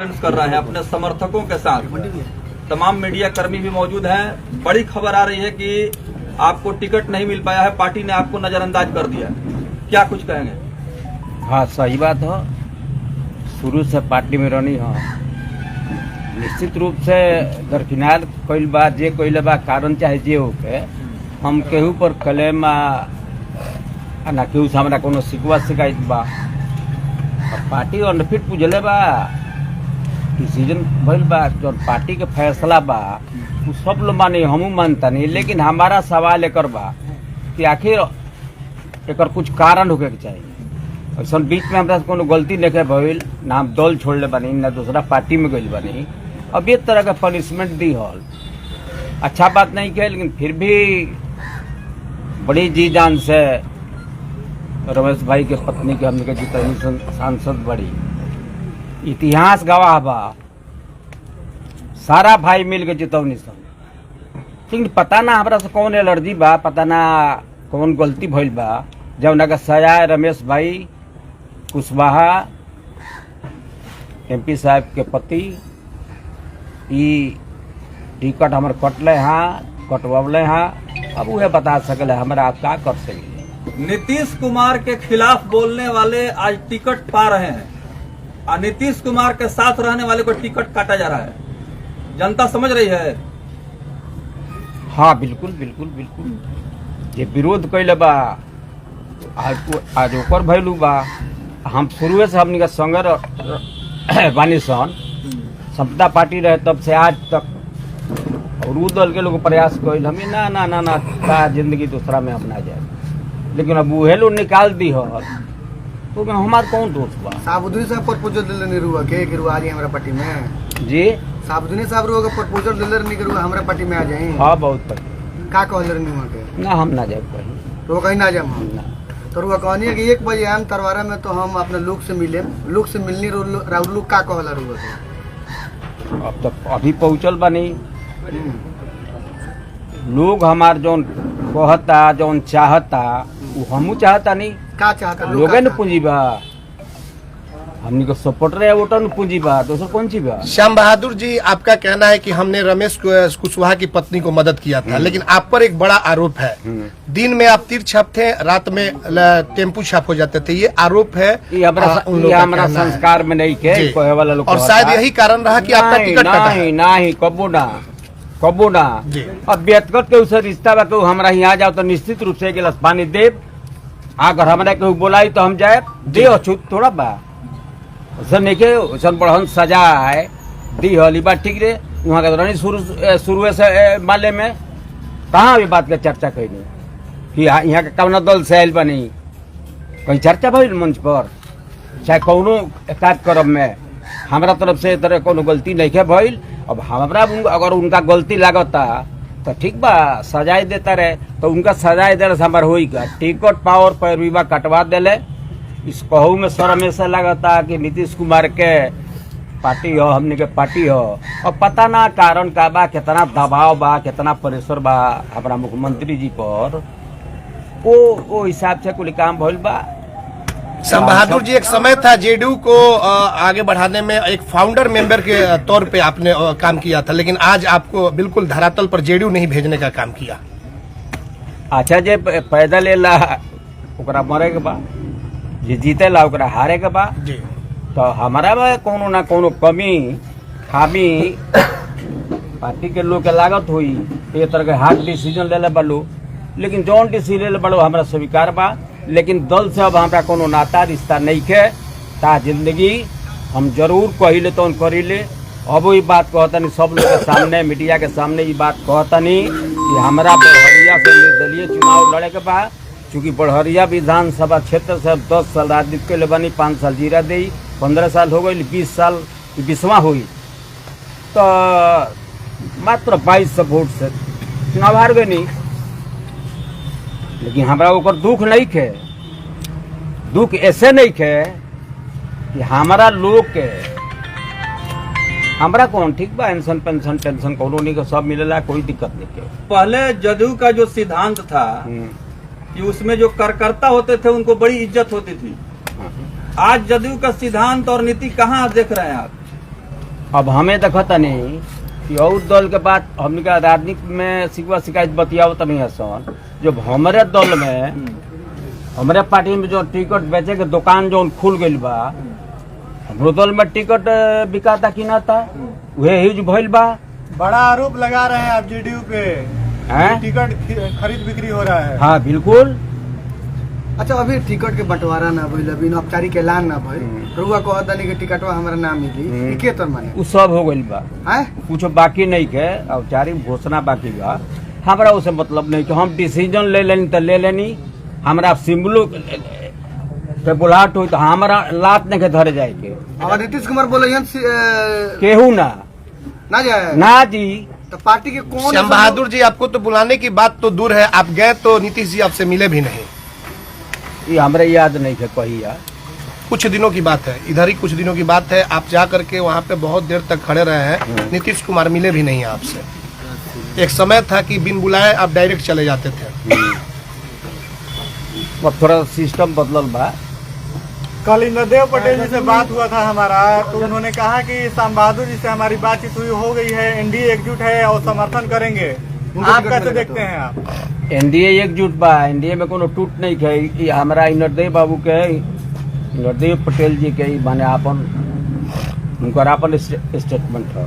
Conference कर रहे हैं अपने समर्थकों के साथ। तमाम मीडिया कर्मी भी मौजूद हैं। बड़ी खबर आ रही है कि आपको टिकट नहीं मिल पाया है, पार्टी ने आपको नजरअंदाज कर दिया। क्या कुछ कहेंगे? हाँ, सही बात हो। शुरू से पार्टी में रहनी हो, निश्चित रूप से दरकिनार कोई बात जे कोई बा कारण चाहे जे होके हम केहू पर क्लेम ना केहू से हमरा कोनो शिकवा शिकायत बा। और पार्टी अनफिट पूछले बा, डिसीजन भइल बा, जो पार्टी के फैसला बा वो सब लोग माने, हमू मानता नहीं। लेकिन हमारा सवाल एकर बा कि आखिर एकर कुछ कारण होके चाहिए। ऐसा बीच में हमरा कोनो गलती नहीं भइल, ना हम दल छोड़ले बानी ना दूसरा पार्टी में गइल बानी। अब ये तरह का पनिशमेंट दी हॉल अच्छा बात नहीं किया, लेकिन फिर भी बड़ी जी जान से रमेश भाई के पत्नी के हमने जितनी सांसद बड़ी इतिहास गवाह बा, सारा भाई मिल के जितौनी सन। लेकिन पता ना हमरा से कौन एलर्जी बा, पता ना कौन गलती भइल बा, जब का सजाए रमेश भाई कुशवाहा एमपी साहब के पति ई टिकट हमारे कटले हाँ, कटवले हाँ। अब वह बता सकले हमारा आप क्या कर सके। नीतीश कुमार के खिलाफ बोलने वाले आज टिकट पा रहे हैं और नीतीश कुमार के साथ रहने वाले को टिकट काटा जा रहा है। जनता समझ रही है। हाँ, बिल्कुल बिल्कुल बिल्कुल। ये विरोध कैले बा आज ओकर भैलू बा। हम शुरू से हमनी का संगे बानी सन, समता पार्टी रहे तब से आज तक, और उ दल के लोग प्रयास कैल हमें ना ना ना ना का जिंदगी दूसरा में अपना जाए। लेकिन अब वह लोग निकाल दी हो तो हमार कौन दोस्त बा। साबुद्दीन साहब प्रपोजल दिले नहीं रुआ के कि रुआ आ जाए हमारा पार्टी में जी। साबुद्दीन साहब रुआ का प्रपोजल दिले नहीं कि रुआ हमारा पार्टी में आ जाए। हाँ, बहुत पड़ी का कहले नहीं वहां के ना हम ना जाए कहीं, तो कहीं ना जाए हम ना। तो रुआ कहनी है कि 1 बजे आम तरवारा में, तो हम अपने लोग से मिले, लोग से मिलनी राहुल लोग का कहला रुआ के। अब तक अभी पहुंचल बनी लोग हमार जौन कहता जौन चाहता वो हमू चाहता नहीं। का चाहता लोग न पूंजी बा, हमनी को सपोर्ट रहे वोटर न पूंजी बा, दोसर कौन चीज बा। श्याम बहादुर जी, आपका कहना है कि हमने रमेश कुशवाहा की पत्नी को मदद किया था, लेकिन आप पर एक बड़ा आरोप है। दिन में आप तीर छाप थे, रात में टेम्पू छाप हो जाते थे। ये आरोप है, ये हमारा संस्कार में नहीं के कहे वाला लोग, और शायद यही कारण रहा कि आपका टिकट कटा है। नहीं, कबो ना। अब व्यक्तिगत के उसे रिश्ता बा, केहू हमरा यहाँ जाओ तो निश्चित रूप से एक गिलास पानी देव। अगर हमरा केहू बोलाई तो हम जाए दे, अछूत थोड़ा बा नहीं के उसन बढ़न सजा है दी होली बात ठीक रे। वहाँ का शुरू से माले में कहाँ भी बात का चर्चा कही नहीं कि यहाँ का कौन दल से आयल बनी, कहीं चर्चा भइल मंच पर चाहे कौनो कार्यक्रम में हमारा तरफ से तरह कोनो गलती नहीं है भइल। अब हमारा अगर उनका गलती लागता तो ठीक बा, सजाए देता रहे तो उनका सजाए देने से हमारा होगा। टिकट पावर पैरवीबा कटवा देले, इस कहू में सर हमेशा लगता कि नीतीश कुमार के पार्टी हो, हमने के पार्टी हो। और पता ना कारण का बा, कितना दबाव बा, कितना प्रेशर बा हमारा मुख्यमंत्री जी पर, वो हिसाब से कुल काम भइल बा। श्याम बहादुर जी, एक समय था जेडीयू को आगे बढ़ाने में एक फाउंडर मेंबर के तौर पे आपने काम किया था, लेकिन आज आपको बिल्कुल धरातल पर जेडीयू नहीं भेजने का काम किया। अच्छा, जे पैदल एला ओकरा मरे के बा, जे जीते ला ओकरा हारे के बा जी। तो हमारा में कोनो ना कोनो कमी खामी पार्टी के लोग के लागत हुई, ये तरह के हार्ड डिसीजन ले ले बलो। लेकिन जौन डिसीजन ले बलो हमारा स्वीकार बा, लेकिन दल से अब हमारा कोनो नाता रिश्ता नहीं है। ता जिंदगी हम जरूर कहिले तो करी ले। अब वही बात कहता नहीं सब लोग के सामने, मीडिया के सामने ये बात कहता नहीं कि हमारा बड़हरिया से निर्दलीय चुनाव लड़े के बाद, चूँकि बड़हरिया विधानसभा क्षेत्र से 10 साल राजनीति के लिए बनी, 5 साल जीरा दी, 15 साल हो गई, 20 साल 20वां हुई, तो मात्र 2200 वोट से चुनाव हार गए नहीं। लेकिन हमारा ऊपर दुख नहीं खे, दुख ऐसे नहीं खे कि हमारा लोग के हमरा कौन ठीक बा, पेंशन पेंशन टेंशन कोनो नहीं के सब मिलेला, कोई दिक्कत नहीं के। पहले जदयू का जो सिद्धांत था कि उसमें जो कार्यकर्ता होते थे उनको बड़ी इज्जत होती थी। आज जदयू का सिद्धांत और नीति कहाँ देख रहे हैं आप? अब हमें देखता नहीं कि और दल के बाद हमने का राजनीति में शिकवा शिकायत बतियावत नहीं है सन। जब हमारे दल में हमारे पार्टी में जो टिकट बेचे के दुकान जो खुल गई बा, हमरो दल में टिकट बिकाता कि ना था वह यूज भइल बा। बड़ा आरोप लगा रहे हैं आप जेडीयू पे, हैं? टिकट खरीद बिक्री हो रहा है। हाँ बिल्कुल। अच्छा अभी टिकट के बंटवारा ना भइल, अभी औपचारिक ऐलान ना भइल, रुआ कहता नहीं कि टिकटवा हमारा ना मिली, के तर माने उ सब हो गइल बा, हैं? कुछ बाकी नहीं के, औपचारिक घोषणा बाकी बा। हमरा उसे मतलब नहीं कि हम डिसीजन ले लेनी तो ले लेनी, हमरा सिम्बलो के बुलाहट हुई तो हमारा लात नहीं के धरे जाएंगे। और नीतीश कुमार बोले केहू ना जाए ना जी। तो पार्टी के कौन श्याम बहादुर जी, आपको तो बुलाने की बात तो दूर है, आप गए तो नीतीश जी आपसे मिले भी नहीं। ये हमरे याद नहीं है कही यार, कुछ दिनों की बात है, इधर ही कुछ दिनों की बात है, आप जा करके वहाँ पे बहुत देर तक खड़े रहे हैं, नीतीश कुमार मिले भी नहीं आपसे। एक समय था कि बिन बुलाए आप डायरेक्ट चले जाते थे। अब थोड़ा सिस्टम बदलल बा। कल इंद्रदेव पटेल जी से बात हुआ था हमारा, तो उन्होंने कहा कि श्याम बहादुर जी से हमारी बातचीत हुई हो गई है, एनडीए एकजुट है और समर्थन करेंगे। आप कैसे देखते हैं आप? एनडीए एकजुट बा, एनडीए में कोनो टूट नहीं है। ये हमारा इंद्रदेव बाबू के, इंद्रदेव पटेल जी के माने आपन उनकर आपन स्टेटमेंट है।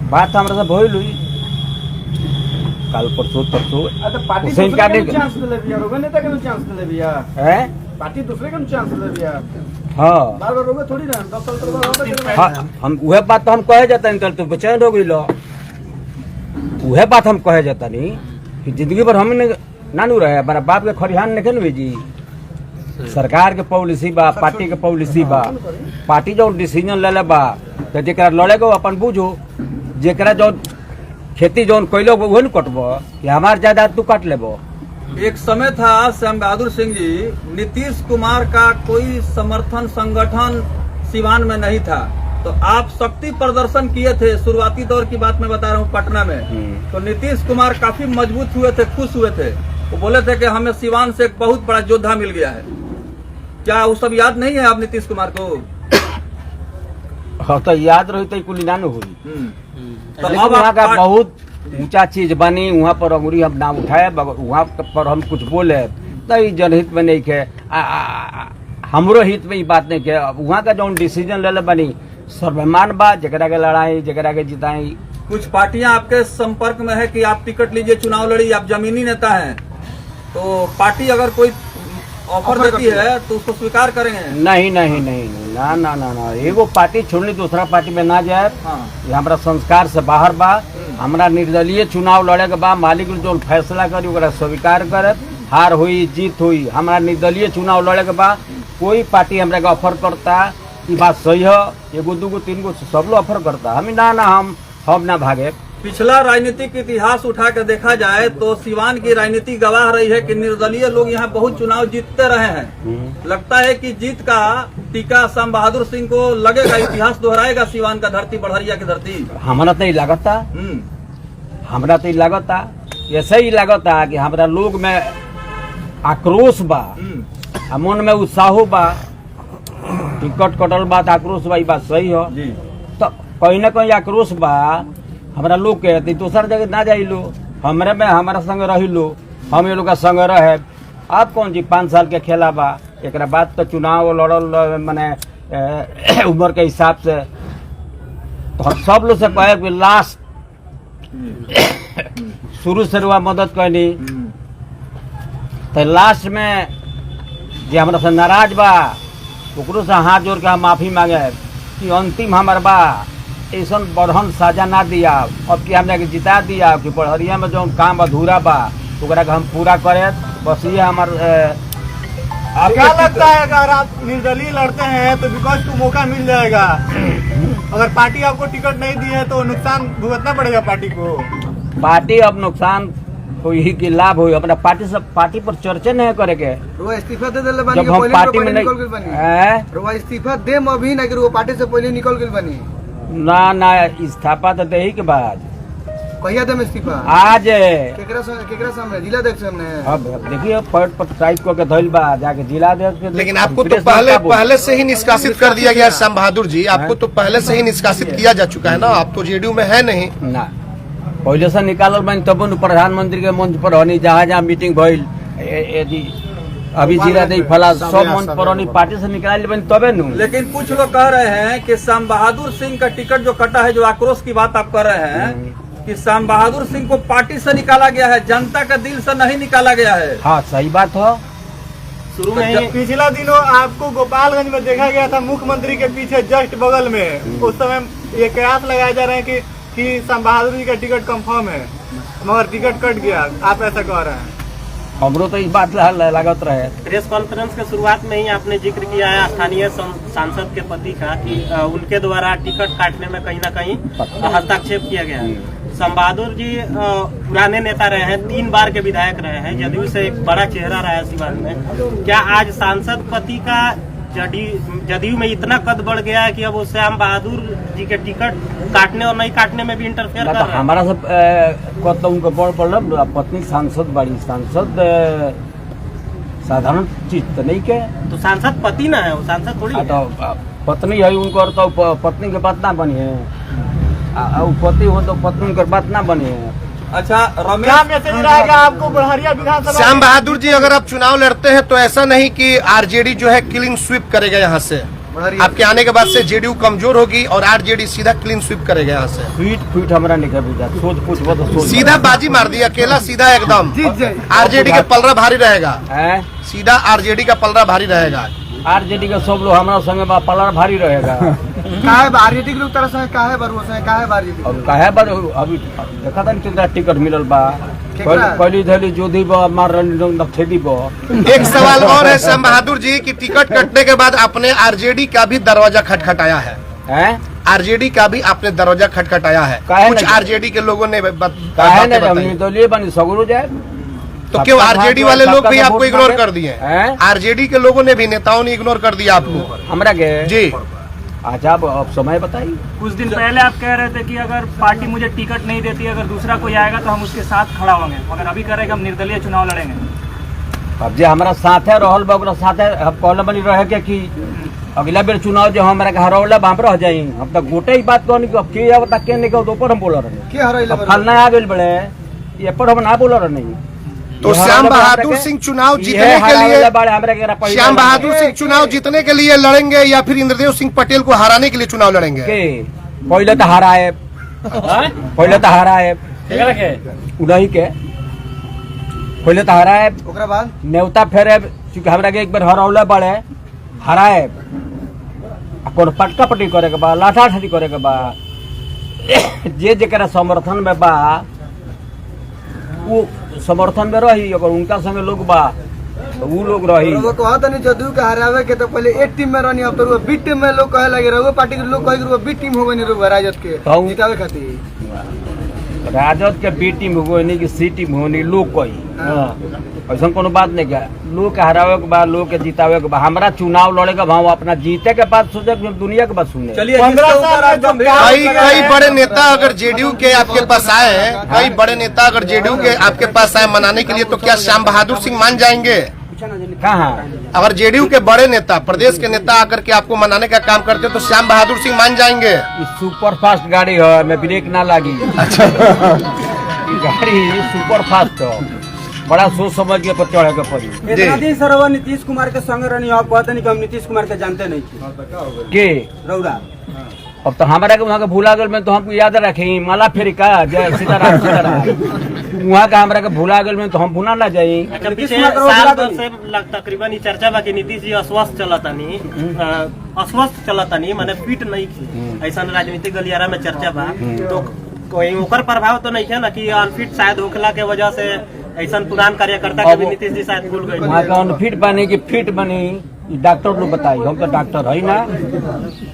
बात हमारे से भइल हुई कल परसों हुसैन का पार्टी दूसरे का चांस ले लिया। हाँ बार बार रोगे थोड़ी ना, 10 साल तक हाँ, हम वह बात तो हम कहे जाता नहीं तो बेचैन हो गई लो। वह बात हम कहे जाता नहीं कि जिंदगी भर हम नानू रहे, हमारा बाप के खरिहान नहीं खेल जी। सरकार के पॉलिसी बा, पार्टी के पॉलिसी बा, पार्टी जो डिसीजन ले ले बा तो जेकरा लड़ेगो अपन बुझो, जेकरा जो खेती जो कैलो वही न कटबो कि हमार जायदाद तू काट लेबो। एक समय था श्याम बहादुर सिंह जी, नीतीश कुमार का कोई समर्थन संगठन सिवान में नहीं था, तो आप शक्ति प्रदर्शन किए थे। शुरुआती दौर की बात मैं बता रहा हूँ पटना में, तो नीतीश कुमार काफी मजबूत हुए थे, खुश हुए थे। वो बोले थे कि हमें सिवान से एक बहुत बड़ा योद्धा मिल गया है। क्या वो सब याद नहीं है आप नीतीश कुमार को? हाँ तो याद रही तो कुल नानू हुई। तो लेकिन अब वहाँ का आप बहुत ऊंचा चीज बनी, वहाँ पर अंगुरी हम नाम उठाए, वहाँ पर हम कुछ बोले तो ई जनहित में नहीं के, हमरो हित में ये बात नहीं के। वहाँ का जो डिसीजन ले ले बनी सर्वमान बा, जकरा के लड़ाई जकरा के जिताई। कुछ पार्टियां आपके संपर्क में है कि आप टिकट लीजिए, चुनाव लड़ी, आप जमीनी नेता हैं, तो पार्टी अगर कोई ऑफर देती है तो उसको स्वीकार करेंगे? नहीं नहीं नहीं ना ना ना ना, एगो पार्टी छोड़नी दूसरा पार्टी में ना जाए। हाँ। ये हमारा संस्कार से बाहर बा। हमारा निर्दलीय चुनाव लड़े के बाद मालिक जो फैसला करी ओकरा स्वीकार करे, हार हुई जीत हुई, हमारा निर्दलीय चुनाव लड़े के बाद कोई पार्टी हमरा के ऑफर करता, ये बात सही है, एगो दूगो तीन गो सब लोग ऑफर करता, हम ना ना हम ना भागे। पिछला राजनीतिक इतिहास उठा कर देखा जाए तो सिवान की राजनीति गवाह रही है कि निर्दलीय लोग यहाँ बहुत चुनाव जीतते रहे हैं। लगता है कि जीत का टीका श्याम बहादुर सिंह को लगेगा, इतिहास दोहराएगा सिवान का धरती, बड़हरिया की धरती। हमारा तो लगता, हमरा तो लगता, ऐसे ही लगता कि हमारा लोग में आक्रोश बा, मन में उत्साह बा, टिकट कटल बात आक्रोश बा, बात सही हो। तो कहीं ना कहीं आक्रोश बा हमारा लोग के, दूसर जगह ना जाई लो, हमरे में हमारा संग रही लो, हम ये लोग का संग रहे। अब कौन जी 5 साल के खेला बा, एक बाद तो चुनाव लड़ल माने उम्र के हिसाब से, तो हम सब लोग से कहे कि लास्ट शुरू से रुआ मदद करनी, तो लास्ट में जे हमरा से नाराज बा ओकरो से हाथ जोड़ के हम माफी मांगे कि अंतिम हमार बा ऐसा बढ़न साजा ना दिया, अब कि हमने जिता दिया कि बड़हरिया में जो काम अधूरा बा ओकरा के हम पूरा करे। बस ये हमार क्या लगता है अगर आप निर्दलीय लड़ते हैं तो विकास को मौका मिल जाएगा, अगर पार्टी आपको टिकट नहीं दी है तो नुकसान भुगतना पड़ेगा पार्टी को? पार्टी अब नुकसान हुई कि लाभ हुई, अपना पार्टी पर चर्चा नहीं करे के। रुआ इस्तीफा दे देले बानी, जब हम पार्टी में नहीं रुआ इस्तीफा देम अभी ना कि रुआ पार्टी से पहले निकल गइल बानी। ना ना इस्तीफा तो दे ही के बाद कहिया दे में इस्तीफा आज केकरा सामने जिला अध्यक्ष सामने अब देखिए पैड पर टाइप करके धइल बा जाके जिला दे लेकिन आपको तो पहले से ही निष्कासित कर दिया गया है श्याम बहादुर जी, आपको तो पहले से ही निष्कासित किया जा चुका है ना, आप तो जेडीयू में है नहीं ना पहले से निकालल बन तब न प्रधानमंत्री के मंच पर हनी जहाँ जहाँ मीटिंग भइल यदि अभी जिला दे फला सब मंच पर हनी पार्टी से निकाल बन तबे नु। लेकिन कुछ लोग कह रहे हैं कि श्याम बहादुर सिंह का टिकट जो कटा है, जो आक्रोश की बात आप कर रहे हैं कि श्याम बहादुर सिंह को पार्टी से निकाला गया है, जनता के दिल से नहीं निकाला गया है। हाँ सही बात हो। शुरू में पिछला दिनों आपको गोपालगंज में देखा गया था मुख्यमंत्री के पीछे जस्ट बगल में, उस समय ये कयास लगाए जा रहे हैं कि श्याम बहादुर जी का टिकट कंफर्म है मगर टिकट कट गया, आप ऐसा कह रहे हैं। हमरो तो इस बात लागत रहे। प्रेस कॉन्फ्रेंस के शुरुआत में ही आपने जिक्र किया है स्थानीय सांसद के पति का कि उनके द्वारा टिकट काटने में कहीं ना कहीं हस्तक्षेप किया गया है। श्याम बहादुर जी पुराने नेता रहे हैं, 3 बार के विधायक रहे हैं, जदयू से एक बड़ा चेहरा रहा है सिवान में। क्या आज सांसद पति का जदयू में इतना कद बढ़ गया है कि अब वो श्याम बहादुर जी के टिकट काटने और नहीं काटने में भी इंटरफेयर कर रहे हैं? हमारा सब कत उनको बड़ पड़ल पत्नी सांसद बड़ी सांसद साधारण चीज तो नहीं के, तो सांसद पति ना है, वो सांसद थोड़ी है। तो पत्नी है उनको तो पत्नी के बात ना बनी है, पति हो तो पत्नी उनकर बात ना बनी है। अच्छा रमेश, क्या मैसेज रहेगा आपको बड़हरिया विधानसभा? श्याम बहादुर जी अगर आप चुनाव लड़ते हैं तो ऐसा नहीं कि आरजेडी जो है क्लीन स्वीप करेगा यहाँ से, आपके आने के बाद से जेडीयू कमजोर होगी और आरजेडी सीधा क्लीन स्वीप करेगा यहाँ से। फीट हमारा नहीं बुझा, सोच पूछबो तो सोच सीधा बाजी मार दिया अकेला, सीधा एकदम जीत जाए। आरजेडी का पलड़ा भारी रहेगा, है सीधा आरजेडी का पलड़ा भारी रहेगा। आरजेडी का सब लोग हमारा संगे पलड़ भारी रहेगा। काहे आरजेडी के लोग तरह से काहे भरोसा है, काहे आरजेडी अब काहे बार अभी देखा था कितना टिकट मिलल बा, पहली धली जोधी बा मार नखेदी बा। एक सवाल और है श्याम बहादुर जी की टिकट कटने के बाद आपने आरजेडी का भी दरवाजा खटखटाया है, आरजेडी का भी आपने दरवाजा खटखटाया है, कुछ आरजेडी के लोगों ने काहे नहीं तो लिए बनी सगुरु जाए तो क्यों आरजेडी वाले लोग भी आपको इग्नोर कर दिए? आरजेडी के लोगों ने भी, नेताओं ने इग्नोर कर दिया आपको? हमरा के जी अच्छा अब समय बताइए। कुछ दिन पहले आप कह रहे थे कि अगर पार्टी मुझे टिकट नहीं देती, अगर दूसरा कोई आएगा तो हम उसके साथ खड़ा होंगे, मगर अभी कह रहे कि हम निर्दलीय चुनाव लड़ेंगे। अब जो हमारा साथ है रहल बा साथ है, हम कहले बनी रहे के कि अगला बेर चुनाव जो हमारा हरौला हम रह जाई, हम तो गोटे ही बात कहनी अब के आवता के नहीं कहो, ऊपर हम बोल रहे फलना आ गए बड़े ये पर हम ना बोल रहे नहीं। तो श्याम बहादुर सिंह चुनाव जीतने के लिए, श्याम बहादुर सिंह चुनाव जीतने के लिए लड़ेंगे या फिर इंद्रदेव सिंह पटेल को हराने के लिए चुनाव लड़ेंगे? पहले तो हराए, पहले तो हराए उन्हीं के, पहले तो हराए बाद न्योता फेरे, चूंकि हमरा के एक बार हरौले बड़े हराए, कोनो पटका पटी करे के बा, लाठा ठाठी करे के बा, जे जरा समर्थन में बा वो समर्थन में रही, अगर उनका संगे लोग बा तो वो लोग रही। वो कहत नहीं जदयू के हरावे के तो पहले एक टीम में रहनी, अब तो बी टीम में लोग कहे लगे रहो, पार्टी के लोग कहे बी टीम हो गई रहो राजद के जितावे खातिर। राजद के बी टीम हो गई नहीं कि सी टीम हो नहीं, लोग कही ऐसा कोनो बात नहीं क्या, लोग के हरावे के बाद लोग के जितावे के बाद हमारा चुनाव लड़े के भाव अपना जीते के बाद सोचे दुनिया के बाद सुने। चलिए कई बड़े नेता अगर जेडीयू के आपके पास आए, कई बड़े नेता अगर जेडीयू के आपके पास आए मनाने के लिए, तो क्या श्याम बहादुर सिंह मान जाएंगे? कहाँ अगर जेडीयू के बड़े नेता, प्रदेश के नेता आकर के आपको मनाने का काम करते तो श्याम बहादुर सिंह मान जाएंगे? सुपर फास्ट गाड़ी है, मैं ब्रेक ना लगी। अच्छा गाड़ी सुपर फास्ट है, बड़ा सोच समझ के पर चढ़े के पड़ी। इतना दिन सर वो नीतीश कुमार के संग रहनी, आप कहते नहीं कि हम नीतीश कुमार के जानते नहीं के रौरा। अब तो हमारा के वहाँ के भूला गल में तो हमको याद रखे माला फेरी का जय सीताराम सीताराम, वहाँ का हमारा के भूला गल में तो हम भूला ना जाये। अच्छा पिछले साल भर से तकरीबन चर्चा बा कि नीतीश जी अस्वस्थ चलतानी माने फिट नहीं थी, ऐसा राजनीतिक गलियारा में चर्चा बा, तो कोई ओकर प्रभाव तो नहीं है ना कि अनफिट शायद होखला के वजह से ऐसा पुरान कार्यकर्ता के भी नीतीश जी शायद भूल गए? वहाँ का अनफिट बनी कि फिट बनी डॉक्टर लोग बताई, हम तो डॉक्टर है ना,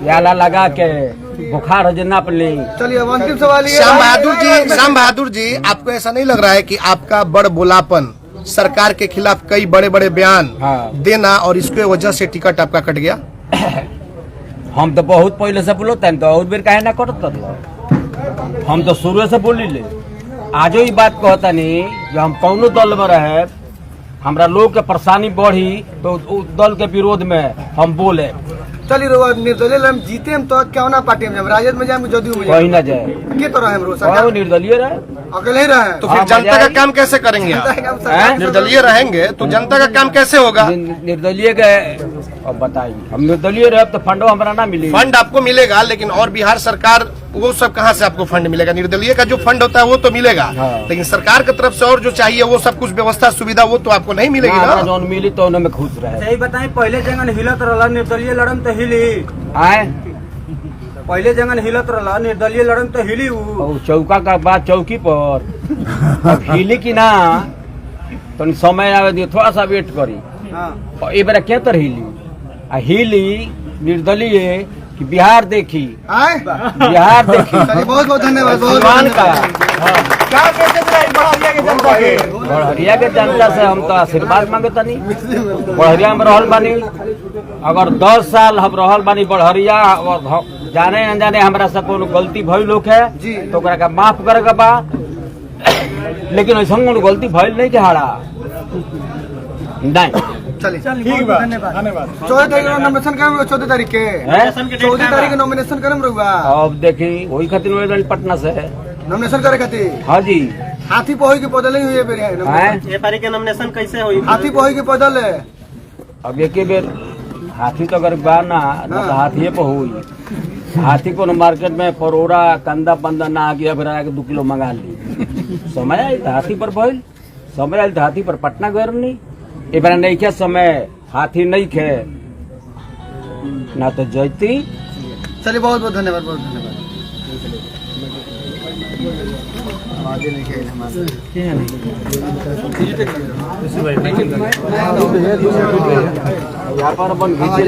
याला लगा के बुखार हो नाप ले। चलिए अब अंतिम सवाल ये, श्याम बहादुर जी आपको ऐसा नहीं लग रहा है कि आपका बड़ बोलापन, सरकार के खिलाफ कई बड़े बड़े बयान देना और इसके वजह से टिकट आपका कट गया? हम तो बहुत पहले से बोलते हैं, तो और बेर काहे ना करत, हम तो शुरू से बोली ले आजो ही बात कहता नहीं जो हम कौनो दल में रहे हमरा लोग के परेशानी बढ़ी तो उस दल के विरोध में हम बोले चलिए रुआ निर्दलीय हम जीते हम तो क्यों ना पार्टी में राजद में जाए जदयू में कहीं ना जाए के तरह हम रोज और निर्दलीय रहे अकेले ही रहे तो फिर हाँ, जनता का मजा काम कैसे करेंगे आप? हैं? निर्दलीय रहेंगे तो जनता का काम कैसे होगा? निर्दलीय के अब बताइए हम निर्दलीय रहे तो फंडो हमारा ना मिली फंड आपको मिलेगा, लेकिन और बिहार सरकार वो सब कहाँ से आपको फंड मिलेगा? निर्दलीय का जो फंड होता है वो तो मिलेगा, हाँ। लेकिन सरकार की तरफ से और जो चाहिए वो सब कुछ व्यवस्था सुविधा वो तो आपको नहीं मिलेगी ना ना। जो मिली तो उनमें खुश रहे सही बताई पहले जंगन हिलत रहला निर्दलीय लड़म तो हिली आए पहले जंगन हिलत रहला निर्दलीय लड़म तो हिली और चौका का बात चौकी पर अब हिली की ना तो समय आवे दियो थोड़ा सा वेट करी और ये बार क्या तर हिली आ हिली निर्दलीय कि बिहार देखी आए बिहार देखी चलिए बहुत बहुत धन्यवाद सिवान का क्या मैसेज रहा बढ़िया के जनता के? बढ़िया के जनता से हम तो आशीर्वाद मांगे तनी बढ़िया में रहल बानी अगर 10 साल हम रहल बानी बढ़िया और जाने अनजाने हमरा से कोनो गलती भइल लोग है तो ओकरा का माफ करे के बा लेकिन ऐसा कोनो गलती भइल नहीं के हारा नहीं चलिए ठीक बा, धन्यवाद। 14 तारीख को नॉमिनेशन करें 14 तारीख के हैं? 14 तारीख के नॉमिनेशन करें रहुआ अब देखी वही खातिर वेदन पटना से है नॉमिनेशन करे खातिर हाँ जी हाथी पोही के पैदल ही हुए बेर है हैं? ये पारी के नॉमिनेशन कैसे हुई? हाथी पोही के पैदल है अब एक बेर हाथी तो अगर बा ना तो हाथी पे हुई हाथी को मार्केट में परोड़ा कंदा पंदा ना आ गया फिर आके 2 किलो मंगा ली समय आई था हाथी पर भइल समय आई था हाथी पर पटना गए नहीं ए बार नहीं के समय हाथी नहीं खे ना तो जयती चलिए बहुत बहुत धन्यवाद बहुत धन्यवाद यहाँ पर अपन घीचे